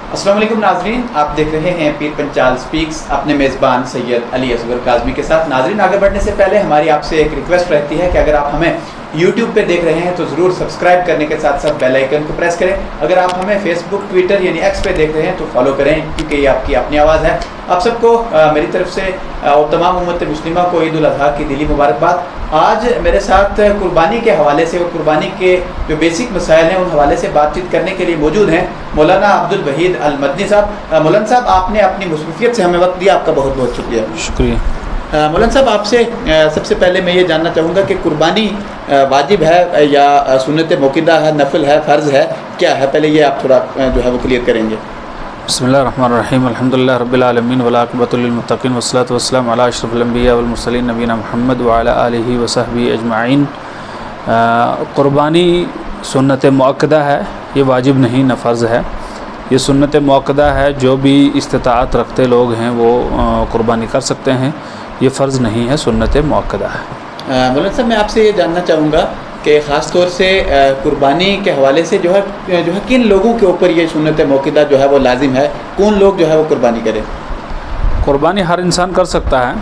अस्सलाम वालेकुम नाजरीन, आप देख रहे हैं पीर पंचाल स्पीक्स अपने मेज़बान सैयद अली असगर काज़मी के साथ। नाजरीन, आगे बढ़ने से पहले हमारी आपसे एक रिक्वेस्ट रहती है कि अगर आप हमें YouTube पे देख रहे हैं तो ज़रूर सब्सक्राइब करने के साथ साथ बेल आइकन को प्रेस करें। अगर आप हमें फेसबुक, ट्विटर यानी एक्स पे देख रहे हैं तो फॉलो करें, क्योंकि ये आपकी अपनी आवाज़ है। आप सबको मेरी तरफ से और तमाम उम्मत मुस्लिमा को ईद उल अज़हा की दिली मुबारकबाद। आज मेरे साथ कुर्बानी के हवाले से और कुर्बानी के जो बेसिक मसाइल हैं उन हवाले से बातचीत करने के लिए मौजूद हैं मौलाना अब्दुल वहीद अल मदनी साहब। मौलाना साहब, आपने अपनी मसरूफियत से हमें वक्त दिया, आपका बहुत बहुत शुक्रिया। शुक्रिया। मौलाना साहब, आपसे सबसे पहले मैं ये जानना चाहूँगा कि कुर्बानी वाजिब है या सुन्नत मौक़िदा है, नफल है, फ़र्ज़ है, क्या है? पहले ये आप थोड़ा जो है वो क्लियर करेंगे। बिस्मिल्लाहिर्रहमानिर्रहीम, अल्हम्दुलिल्लाहि रब्बिल आलमीन वल आक़िबतु लिल मुत्तक़ीन वस्सलातु वस्सलामु अला अशरफिल अंबिया वल मुरसलीन नबीना मुहम्मद व अला आलिहि व सहबिहि अजमाइन। कुर्बानी सुन्नत मुअक्कदा है, ये वाजिब नहीं न फ़र्ज़ है। ये सुन्नत मुअक्कदा है, जो भी इस्तिताअत रखते लोग हैं वो कुर्बानी कर सकते हैं। ये फ़र्ज़ नहीं है, सुन्नत मुअक्कदा है। मौलाना साहब, मैं आपसे ये जानना चाहूँगा कि ख़ास तौर से कुर्बानी के हवाले से जो है किन लोगों के ऊपर ये सुन्नत मौक़िदा जो है वो लाजिम है, कौन लोग जो है वो कुर्बानी करें? कुर्बानी हर इंसान कर सकता है,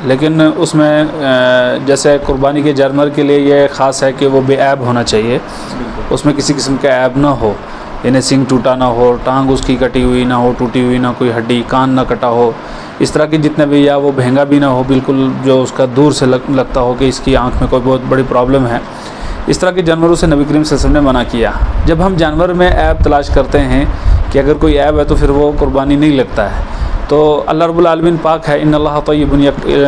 लेकिन उसमें जैसे कुर्बानी के जानवर के लिए ये ख़ास है कि वो बेऐब होना चाहिए, उसमें किसी किस्म का ऐब ना हो, यानी सिंग टूटा ना हो, टांग उसकी कटी हुई ना हो, टूटी हुई ना कोई हड्डी, कान ना कटा हो, इस तरह के जितने भी, या वो महंगा भी ना हो, बिल्कुल जो उसका दूर से लगता हो कि इसकी आंख में कोई बहुत बड़ी प्रॉब्लम है। इस तरह के जानवरों से नबी करीम सल्लल्लाहु अलैहि वसल्लम ने मना किया। जब हम जानवर में ऐब तलाश करते हैं कि अगर कोई ऐब है तो फिर वो कुर्बानी नहीं लगता है। तो अल्लाह रब्बुल आलमीन पाक है, इन्नल्लाह तय्यबुन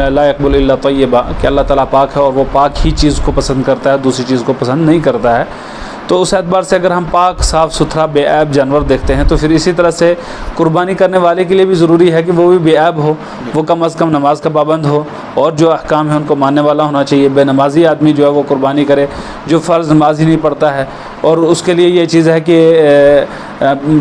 ला यक़बलु इल्ला तय्यबा, कि अल्लाह ताला पाक है और वो पाक ही चीज़ को पसंद करता है, दूसरी चीज़ को पसंद नहीं करता है। तो उस एतबार से अगर हम पाक, साफ़ सुथरा, बेऐब जानवर देखते हैं तो फिर इसी तरह से कुर्बानी करने वाले के लिए भी ज़रूरी है कि वो भी बेऐब हो, वो कम अज़ कम नमाज का पाबंद हो और जो अहकाम है उनको मानने वाला होना चाहिए। बेनमाजी आदमी जो है वो कुर्बानी करे जो फ़र्ज़ नमाज ही नहीं पढ़ता है, और उसके लिए ये चीज़ है कि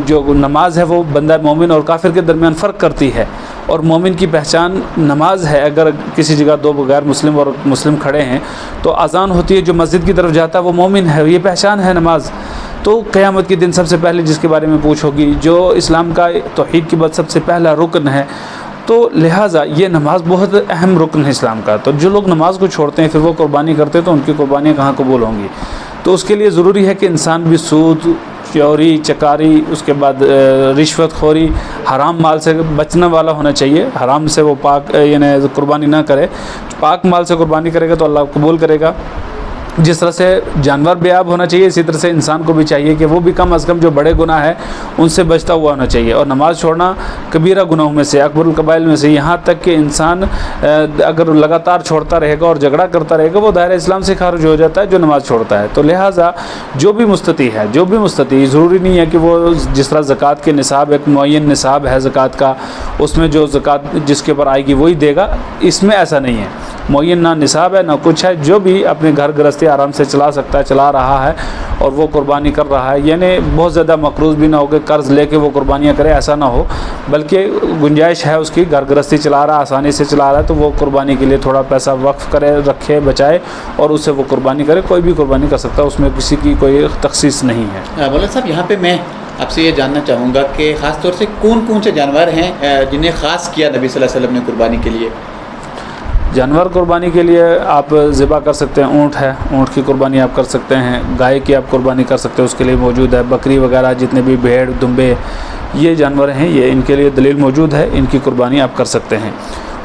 जो नमाज है वो बंदा मोमिन और काफिर के दरमियान फ़र्क करती है, और मोमिन की पहचान नमाज है। अगर किसी जगह दो गैर मुस्लिम और मुस्लिम खड़े हैं तो अज़ान होती है, जो मस्जिद की तरफ जाता है वो मोमिन है, ये पहचान है नमाज। तो क़यामत के दिन सबसे पहले जिसके बारे में पूछ होगी, जो इस्लाम का तौहीद के बाद सबसे पहला रुकन है, तो लिहाजा ये नमाज बहुत अहम रुकन है इस्लाम का। तो जो लोग नमाज को छोड़ते हैं फिर वो कुर्बानी करते हैं तो उनकी कुर्बानियाँ कहाँ कबूल होंगी? तो उसके लिए ज़रूरी है कि इंसान भी सूद, चोरी, चकारी, उसके बाद रिश्वत खोरी, हराम माल से बचने वाला होना चाहिए। हराम से वो पाक यानी कुर्बानी ना करे, पाक माल से कुर्बानी करेगा तो अल्लाह कबूल करेगा। जिस तरह से जानवर बेऐब होना चाहिए, इसी तरह से इंसान को भी चाहिए कि वो भी कम अज़ कम जो बड़े गुनाह है उनसे बचता हुआ होना चाहिए। और नमाज़ छोड़ना कबीरा गुनाहों में से, अकबरुल कबाइल में से, यहाँ तक कि इंसान अगर लगातार छोड़ता रहेगा और झगड़ा करता रहेगा वो दायरे इस्लाम से खारिज हो जाता है जो नमाज़ छोड़ता है। तो लिहाजा जो भी मुस्तती है, ज़रूरी नहीं है कि वो जिस तरह ज़कात के निसाब, एक मुअय्यन निसाब है ज़कात का, उसमें जो ज़कात जिसके ऊपर आएगी वही देगा। इसमें ऐसा नहीं है, मुअय्यन ना निसाब है ना कुछ है, जो भी अपने घर गृहस्थी आराम से चला सकता है चला रहा है और वो कुर्बानी कर रहा है। यानी बहुत ज़्यादा मकरूज़ भी ना हो कि कर्ज़ लेके वो कुर्बानियाँ करे, ऐसा ना हो, बल्कि गुंजाइश है उसकी, घर गृहस्थी चला रहा है, आसानी से चला रहा है, तो वो कुर्बानी के लिए थोड़ा पैसा वक्फ़ करे, रखे, बचाए और उससे वो कुर्बानी करे। कोई भी कुर्बानी कर सकता है, उसमें किसी की कोई तख़सीस नहीं है। मौलाना साहब, यहाँ पे मैं आपसे ये जानना चाहूँगा कि ख़ास तौर से कौन कौन से जानवर हैं जिन्हें ख़ास किया नबी सल्लल्लाहु अलैहि वसल्लम ने कुर्बानी के लिए? जानवर कुर्बानी के लिए आप ज़िबा कर सकते हैं, ऊँट है, ऊँट की कुर्बानी आप कर सकते हैं, गाय की आप कुर्बानी कर सकते हैं, उसके लिए मौजूद है। बकरी वगैरह जितने भी भेड़, दुम्बे, ये जानवर हैं, ये इनके लिए दलील मौजूद है, इनकी कुर्बानी आप कर सकते हैं।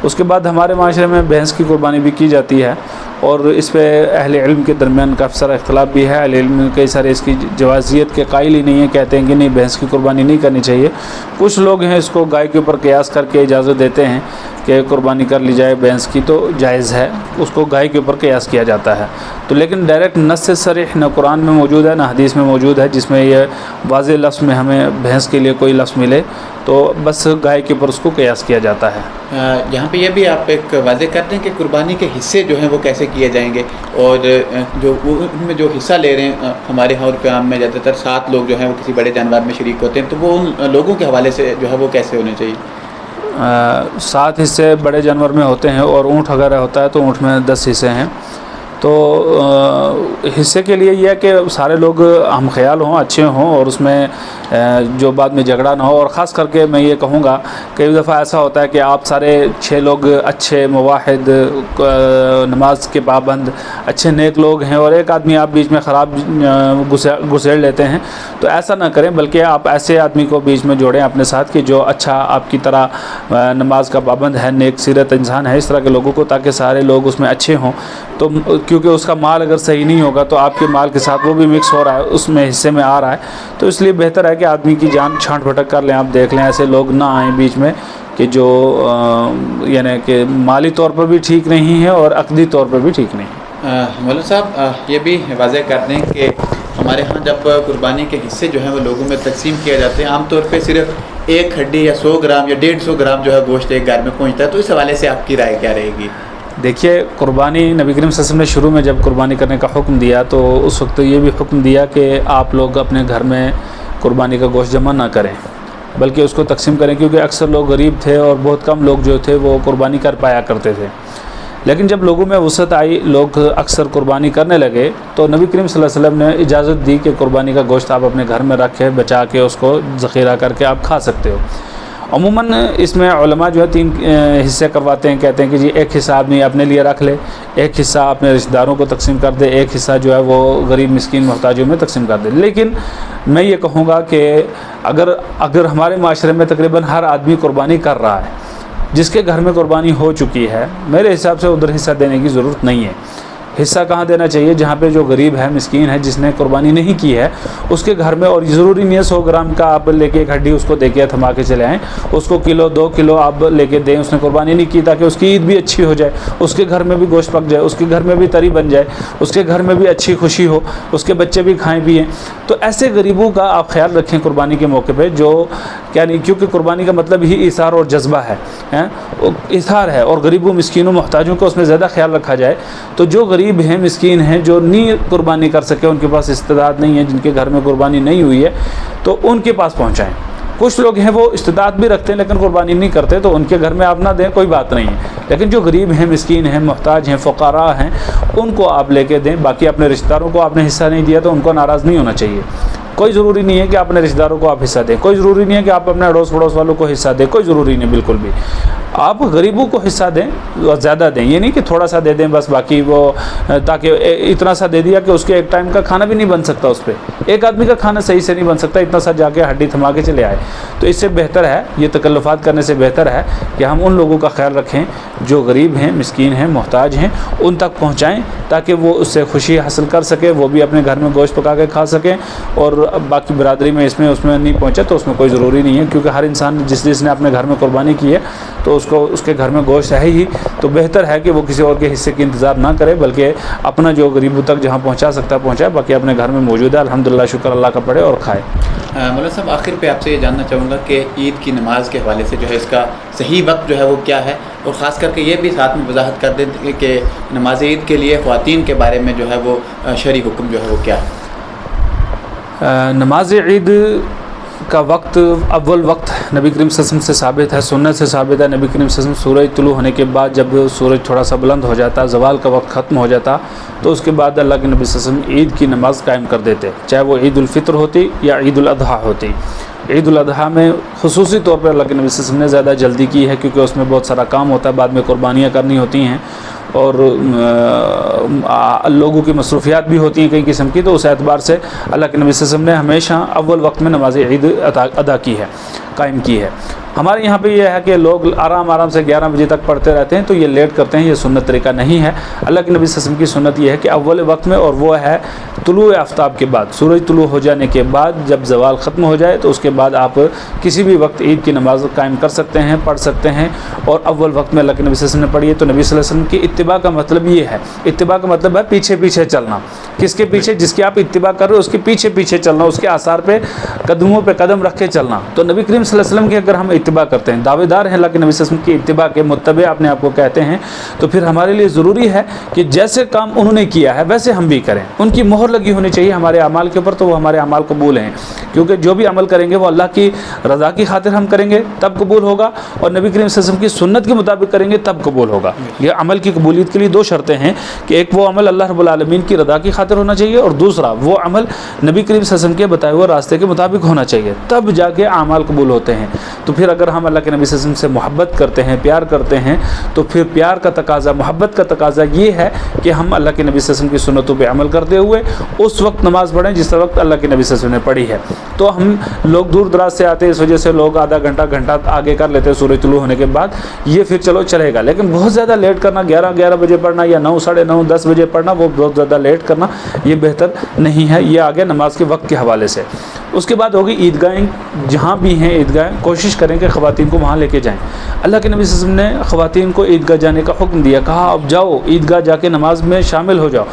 उसके बाद हमारे माशरे में भैंस की कुर्बानी भी की जाती है, और इस पे अहले इल्म के दरमियान काफ़ी सारा इख्तलाफ भी है। अहले इल्म कई सारे इसकी जवाज़ियत के कायल ही नहीं है, कहते हैं कि नहीं भैंस की कुर्बानी नहीं करनी चाहिए। कुछ लोग हैं इसको गाय के ऊपर क़यास करके इजाज़त देते हैं कि कुर्बानी कर ली जाए भैंस की, तो जायज़ है, उसको गाय के ऊपर क़यास किया जाता है। तो लेकिन डायरेक्ट नस से सरीह न कुरान में मौजूद है न हदीस में मौजूद है जिसमें यह वाज़ेह लफ्ज़ में हमें भैंस के लिए कोई लफ्ज़ मिले, तो बस गाय के ऊपर उसको क़यास किया जाता है। यहाँ पे ये भी आप एक वाज़ेह करते हैं कि कुर्बानी के हिस्से जो हैं वो कैसे किए जाएंगे, और जो उनमें जो हिस्सा ले रहे हैं हमारे यहाँ और क़याम में ज़्यादातर 7 लोग जो हैं वो किसी बड़े जानवर में शरीक होते हैं, तो वो उन लोगों के हवाले से जो है वो कैसे होने चाहिए? 7 हिस्से बड़े जानवर में होते हैं और ऊँट वगैरह होता है तो ऊँट में 10 हिस्से हैं। تو حصے کے لیے یہ ہے کہ سارے لوگ ہم خیال ہوں، اچھے ہوں، اور اس میں جو بعد میں جھگڑا نہ ہو. اور خاص کر کے میں یہ کہوں گا کئی دفعہ ایسا ہوتا ہے کہ آپ سارے 6 لوگ اچھے موحد، نماز کے پابند، اچھے نیک لوگ ہیں، اور ایک آدمی آپ بیچ میں خراب گسیڑ لیتے ہیں. تو ایسا نہ کریں، بلکہ آپ ایسے آدمی کو بیچ میں جوڑیں اپنے ساتھ کہ جو اچھا آپ کی طرح نماز کا پابند ہے، نیک سیرت انسان ہے، اس طرح کے لوگوں کو، تاکہ سارے لوگ اس میں اچھے ہوں. تو کیونکہ اس کا مال اگر صحیح نہیں ہوگا تو آپ کے مال کے ساتھ وہ بھی مکس ہو رہا ہے، اس میں حصے میں آ رہا ہے. تو اس لیے بہتر ہے کہ آدمی کی جان چھانٹ پھٹک کر لیں. آپ دیکھ لیں ایسے لوگ نہ آئیں بیچ میں کہ جو یعنی کہ مالی طور پر بھی ٹھیک نہیں ہے اور عقدی طور پر بھی ٹھیک نہیں ہے. مولانا صاحب یہ بھی واضح کر دیں کہ ہمارے ہاں جب قربانی کے حصے جو ہیں وہ لوگوں میں تقسیم کیا جاتے ہیں، عام طور پہ صرف 1 ہڈی یا 100 گرام یا 150 گرام جو ہے گوشت ایک گھر میں پہنچتا ہے. تو اس حوالے سے آپ کی رائے کیا رہے گی؟ دیکھیے، قربانی نبی کریم صلی اللہ علیہ وسلم نے شروع میں جب قربانی کرنے کا حکم دیا تو اس وقت یہ بھی حکم دیا کہ آپ لوگ اپنے گھر میں قربانی کا گوشت جمع نہ کریں، بلکہ اس کو تقسیم کریں، کیونکہ اکثر لوگ غریب تھے اور بہت کم لوگ جو تھے وہ قربانی کر پایا کرتے تھے. لیکن جب لوگوں میں وسعت آئی، لوگ اکثر قربانی کرنے لگے، تو نبی کریم صلی اللہ علیہ وسلم نے اجازت دی کہ قربانی کا گوشت آپ اپنے گھر میں رکھیں، بچا کے اس کو ذخیرہ کر کے آپ کھا سکتے ہو. عموماً اس میں علماء جو ہے 3 حصے کرواتے ہیں، کہتے ہیں کہ جی ایک حصہ آدمی اپنے لیے رکھ لے، ایک حصہ اپنے رشتہ داروں کو تقسیم کر دے، ایک حصہ جو ہے وہ غریب مسکین محتاجوں میں تقسیم کر دے. لیکن میں یہ کہوں گا کہ اگر ہمارے معاشرے میں تقریباً ہر آدمی قربانی کر رہا ہے، جس کے گھر میں قربانی ہو چکی ہے، میرے حساب سے ادھر حصہ دینے کی ضرورت نہیں ہے. حصہ کہاں دینا چاہیے؟ جہاں پہ جو غریب ہے، مسکین ہے، جس نے قربانی نہیں کی ہے، اس کے گھر میں. اور ضروری نہیں ہے 100 گرام کا آپ لے کے 1 ہڈی اس کو دے کے تھما کے چلے آئیں، اس کو کلو 2 کلو آپ لے کے دیں. اس نے قربانی نہیں کی تاکہ اس کی عید بھی اچھی ہو جائے، اس کے گھر میں بھی گوشت پک جائے، اس کے گھر میں بھی تری بن جائے، اس کے گھر میں بھی اچھی خوشی ہو، اس کے بچے بھی کھائیں پیئیں. تو ایسے غریبوں کا آپ خیال رکھیں قربانی کے موقع پہ، جو کیا نہیں، کیونکہ قربانی کا مطلب ہی ایثار اور جذبہ ہے، ایثار ہے، اور غریبوں مسکینوں محتاجوں کو اس میں زیادہ خیال رکھا جائے. تو جو غریب ہیں، مسکین ہیں، جو نہیں قربانی کر سکے، ان کے پاس استطاعت نہیں ہے، جن کے گھر میں قربانی نہیں ہوئی ہے، تو ان کے پاس پہنچائیں. کچھ لوگ ہیں وہ استطاعت بھی رکھتے ہیں لیکن قربانی نہیں کرتے، تو ان کے گھر میں آپ نہ دیں، کوئی بات نہیں ہے. لیکن جو غریب ہیں، مسکین ہیں، محتاج ہیں، فقراء ہیں، ان کو آپ لے کے دیں. باقی اپنے رشتہ داروں کو آپ نے حصہ نہیں دیا تو ان کو ناراض نہیں ہونا چاہیے. کوئی ضروری نہیں ہے کہ اپنے رشتہ داروں کو آپ حصہ دیں، کوئی ضروری نہیں ہے کہ آپ اپنے اڑوس پڑوس والوں کو حصہ دیں، کوئی ضروری نہیں بالکل بھی. آپ غریبوں کو حصہ دیں اور زیادہ دیں، یہ نہیں کہ تھوڑا سا دے دیں بس، باقی وہ تاکہ اتنا سا دے دیا کہ اس کے ایک ٹائم کا کھانا بھی نہیں بن سکتا، اس پہ ایک آدمی کا کھانا صحیح سے نہیں بن سکتا، اتنا سا جا کے ہڈی تھما کے چلے آئے. تو اس سے بہتر ہے، یہ تکلفات کرنے سے بہتر ہے کہ ہم ان لوگوں کا خیال رکھیں جو غریب ہیں، مسکین ہیں، محتاج ہیں، ان تک پہنچائیں تاکہ وہ اس سے خوشی حاصل کر سکیں، وہ بھی اپنے گھر میں گوشت پکا کے کھا سکیں. اور باقی برادری میں اس میں نہیں پہنچے تو اس میں کوئی ضروری نہیں ہے، کیونکہ ہر انسان جس نے اپنے گھر میں قربانی کی ہے تو اس کے گھر میں گوشت ہے ہی. تو بہتر ہے کہ وہ کسی اور کے حصے کی انتظار نہ کرے، بلکہ اپنا جو غریبوں تک جہاں پہنچا سکتا ہے پہنچائے، باقی اپنے گھر میں موجود ہے الحمدللہ، شکر اللہ کا پڑھے اور کھائے. مولانا صاحب آخر پہ آپ سے یہ جاننا چاہوں گا کہ عید کی نماز کے حوالے سے جو ہے اس کا صحیح وقت جو ہے وہ کیا ہے، اور خاص کر کے یہ بھی ساتھ میں وضاحت کر دیں کہ نماز عید کے لیے خواتین کے بارے میں جو ہے وہ شرعی حکم جو ہے وہ کیا ہے. نماز عید کا وقت، اول وقت نبی کریم صلی اللہ علیہ وسلم سے ثابت ہے، سنت سے ثابت ہے. نبی کریم صلی اللہ علیہ وسلم سورج طلوع ہونے کے بعد جب سورج تھوڑا سا بلند ہو جاتا، زوال کا وقت ختم ہو جاتا، تو اس کے بعد اللہ کے نبی صلی اللہ علیہ وسلم عید کی نماز قائم کر دیتے، چاہے وہ عید الفطر ہوتی یا عید الاضحیٰ ہوتی. عید الاضحیٰ میں خصوصی طور پر اللہ کے نبی صلی اللہ علیہ وسلم نے زیادہ جلدی کی ہے، کیونکہ اس میں بہت سارا کام ہوتا ہے، بعد میں قربانیاں کرنی ہوتی ہیں اور لوگوں کی مصروفیات بھی ہوتی ہیں کئی قسم کی. تو اس اعتبار سے اللہ کے نبی صلی اللہ علیہ وسلم نے ہمیشہ اول وقت میں نماز عید ادا کی ہے، قائم کی ہے. ہمارے یہاں پہ یہ ہے کہ لوگ آرام سے 11 بجے تک پڑھتے رہتے ہیں، تو یہ لیٹ کرتے ہیں، یہ سنت طریقہ نہیں ہے. اللہ کے نبی صلی اللہ علیہ وسلم کی سنت یہ ہے کہ اول وقت میں، اور وہ ہے طلوع آفتاب کے بعد، سورج طلوع ہو جانے کے بعد جب زوال ختم ہو جائے تو اس کے بعد آپ کسی بھی وقت عید کی نماز قائم کر سکتے ہیں، پڑھ سکتے ہیں. اور اول وقت میں اللہ کے نبی صلی اللہ علیہ وسلم نے پڑھی ہے. تو نبی صلی اللہ علیہ وسلم کی اتباع کا مطلب یہ ہے، اتباع کا مطلب ہے پیچھے پیچھے چلنا. کس کے پیچھے؟ جس کی آپ اتباع کر رہے ہو اس کے پیچھے پیچھے چلنا، اس کے آثار پہ قدموں پہ قدم رکھ کے چلنا. تو نبی کریم صلی اللہ علیہ وسلم کی اگر ہم इत्तिबा करते हैं, दावेदार हैं अल्लाह के नबी सल्लल्लाहु अलैहि वसल्लम की इत्तिबा के, मुत्तबे अपने आप को कहते हैं, तो फिर हमारे लिए ज़रूरी है कि जैसे काम उन्होंने किया है वैसे हम भी करें। उनकी मोहर लगी होनी चाहिए हमारे अमाल के ऊपर, तो वो हमारे अमाल कबूल हैं, क्योंकि जो भी अमल करेंगे वो अल्लाह की रज़ा की खातिर हम करेंगे तब कबूल होगा, और नबी करीम सल्लल्लाहु अलैहि वसल्लम की सुन्नत के मुताबिक करेंगे तब कबूल होगा। ये अमल की कबूलियत के लिए दो शर्तें हैं कि एक वो अमल अल्लाह रब्बुल आलमीन की रज़ा की खातिर होना चाहिए, और दूसरा वो अमल नबी करीम सल्लल्लाहु अलैहि वसल्लम के बताए हुए रास्ते के मुताबिक होना चाहिए, तब जाके आमाल कबूल होते हैं। तो फिर अगर हम अल्लाह के नबी सल्लल्लाहु अलैहि वसल्लम से मोहब्बत करते हैं, प्यार करते हैं, तो फिर प्यार का तकाज़ा, मोहब्बत का तकाज़ा ये है कि हम अल्लाह के नबी सल्लल्लाहु अलैहि वसल्लम की सुन्नतों पर अमल करते हुए उस वक्त नमाज़ पढ़ें जिस वक्त अल्लाह के नबी सल्लल्लाहु अलैहि वसल्लम ने पढ़ी है। तो हम लोग दूर दराज से आते हैं, इस वजह से लोग आधा घंटा आगे कर लेते हैं सूरज तुलू होने के बाद, ये फिर चलो चलेगा, लेकिन बहुत ज़्यादा लेट करना, 11 बजे पढ़ना या 9, साढ़े 9, 10 बजे पढ़ना, वो बहुत ज़्यादा लेट करना ये बेहतर नहीं है। ये आ गया नमाज के वक्त के हवाले से। उसके बाद होगी ईदगाहें, जहाँ भी हैं ईदगाहें कोशिश करें कि ख़वातीन को वहाँ लेके जाएँ। अल्लाह के नबी सल्लल्लाहु अलैहि वसल्लम ने ख़वातीन को ईदगाह जाने का हुक्म दिया, कहा अब जाओ ईदगाह जाके नमाज में शामिल हो जाओ।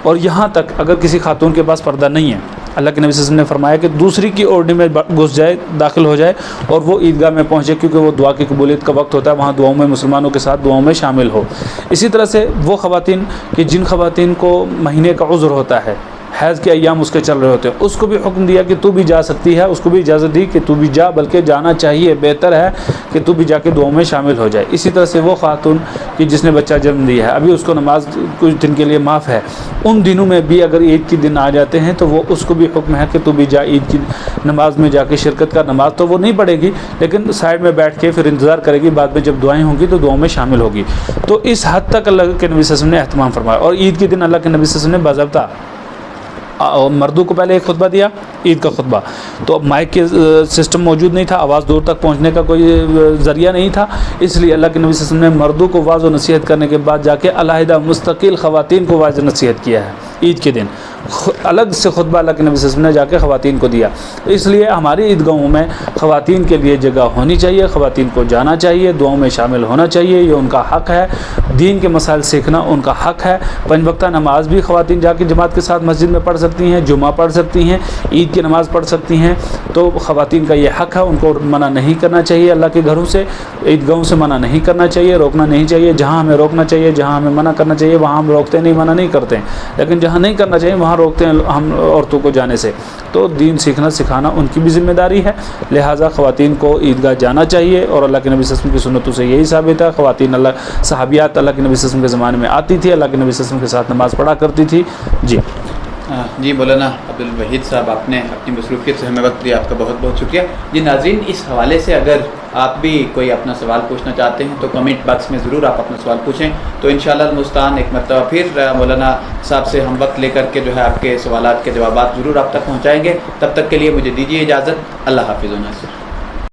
और यहाँ तक अगर किसी खातून के पास पर्दा नहीं है, अल्लाह के नबी सल्लल्लाहु अलैहि वसल्लम ने फरमाया कि दूसरी की ओढ़नी में घुस जाए, दाखिल हो जाए और वो ईदगाह में पहुँचे, क्योंकि वो दुआ की कबूलियत का वक्त होता है, वहाँ दुआओं में मुसलमानों के साथ दुआओं में शामिल हो। इसी तरह से वो ख़वातीन कि जिन ख़वातीन को महीने का उज़्र होता है, हैज़ के अय्याम उसके चल रहे होते हैं, उसको भी हुक्म दिया कि तू भी जा सकती है, उसको भी इजाज़त दी कि तू भी जा, बल्कि जाना चाहिए, बेहतर है कि तू भी जाके दुआओं में शामिल हो जाए। इसी तरह से वो खातून कि जिसने बच्चा जन्म दिया है, अभी उसको नमाज कुछ दिन के लिए माफ़ है, उन दिनों में भी अगर ईद के दिन आ जाते हैं तो वो उसको भी हुक्म है कि तू भी जा ईद की नमाज में जाके शिरकत का। नमाज तो वो नहीं पढ़ेगी, लेकिन साइड में बैठ के फिर इंतज़ार करेगी, बाद में जब दुआएँ होंगी तो दुआओं में शामिल होगी। तो इस हद तक अल्लाह के नबी सल्लल्लाहु अलैहि वसल्लम ने एहतमाम फरमाया। और ईद के दिन अल्लाह के नबी सल्लल्लाहु अलैहि वसल्लम ने बाज़ाब्ता और मर्दों को पहले एक खुतबा दिया, ईद का खुतबा, तो माइक के सिस्टम मौजूद नहीं था, आवाज़ दूर तक पहुंचने का कोई ज़रिया नहीं था, इसलिए अल्लाह के नबी सल्लल्लाहु अलैहि वसल्लम ने मर्दों को वाज़ व नसीहत करने के बाद जाके अलहदा मुस्तकिल ख़वातीन को वाज़ नसीहत किया है। ईद के दिन अलग से खुतबा अल्लाह के नबी सल्लल्लाहु अलैहि वसल्लम ने जाके ख़वातीन को दिया। तो इसलिए हमारी ईदगाहों में ख़वातीन के लिए जगह होनी चाहिए, ख़वातीन को जाना चाहिए, दुआओं में शामिल होना चाहिए, ये उनका हक़ है। दीन के मसाइल सीखना उनका हक़ है। 5 वक्ता नमाज भी ख़वातीन जाके जमात के साथ मस्जिद में पढ़ सकती हैं, जुमा पढ़ सकती हैं, ईद की नमाज़ पढ़ सकती हैं। तो ख़वातीन का ये हक़ है, उनको मना नहीं करना चाहिए, अल्लाह के घरों से, ईदगाहों से मना नहीं करना चाहिए, रोकना नहीं चाहिए। जहाँ हमें रोकना चाहिए, जहाँ हमें मना करना चाहिए, वहाँ हम रोकते नहीं, मना नहीं करते हैं, लेकिन जहाँ नहीं करना चाहिए वहाँ रोकते हैं हम औरतों को जाने से। तो दीन सीखना सिखाना उनकी भी ज़िम्मेदारी है, लिहाजा ख़वातीन को ईदगाह जाना चाहिए। और अल्लाह के नबी सल्लल्लाहु अलैहि वसल्लम की सुन्नतों से यही साबित है। ख़वातीन अल्लाह सहाबियात अल्लाह के नबी सल्लल्लाहु अलैहि वसल्लम के ज़माने में आती थी, अल्लाह के नबी सल्लल्लाहु अलैहि वसल्लम के साथ नमाज़ पढ़ा करती थी। जी मौलाना अब्दुल वहीद साहब, आपने अपनी मसरूफ़ियत से हमें वक्त दिया, आपका बहुत बहुत शुक्रिया। जी नाज़रीन, इस हवाले से अगर आप भी कोई अपना सवाल पूछना चाहते हैं तो कमेंट बॉक्स में ज़रूर आप अपना सवाल पूछें, तो इंशाअल्लाह मुस्तान एक मरतबा फिर मौलाना साहब से हम वक्त लेकर के जो है आपके सवालात के जवाब ज़रूर आप तक पहुँचाएँगे। तब तक के लिए मुझे दीजिए इजाज़त। अल्लाह हाफ़िज़।